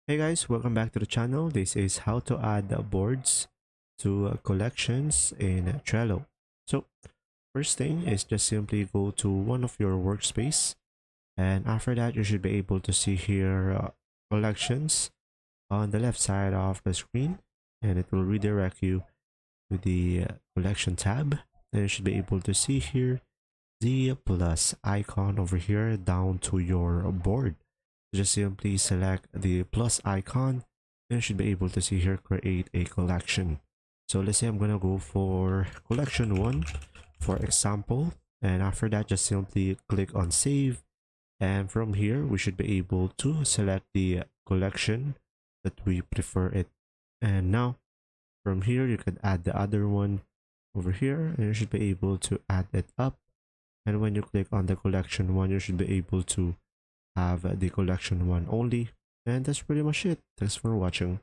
Hey guys, welcome back to the channel. This is how to add boards to collections in Trello. So first thing is just simply go to one of your workspace, and after that you should be able to see here collections on the left side of the screen, and it will redirect you to the collection tab. And you should be able to see here the plus icon over here down to your board. Just simply select the plus icon and you should be able to see here create a collection. So let's say I'm gonna go for collection 1 for example, and after that just simply click on save, and from here we should be able to select the collection that we prefer it. And now from here you can add the other one over here, and you should be able to add it up. And when you click on the collection 1 you should be able to have the collection 1 only. And that's pretty much it. Thanks for watching.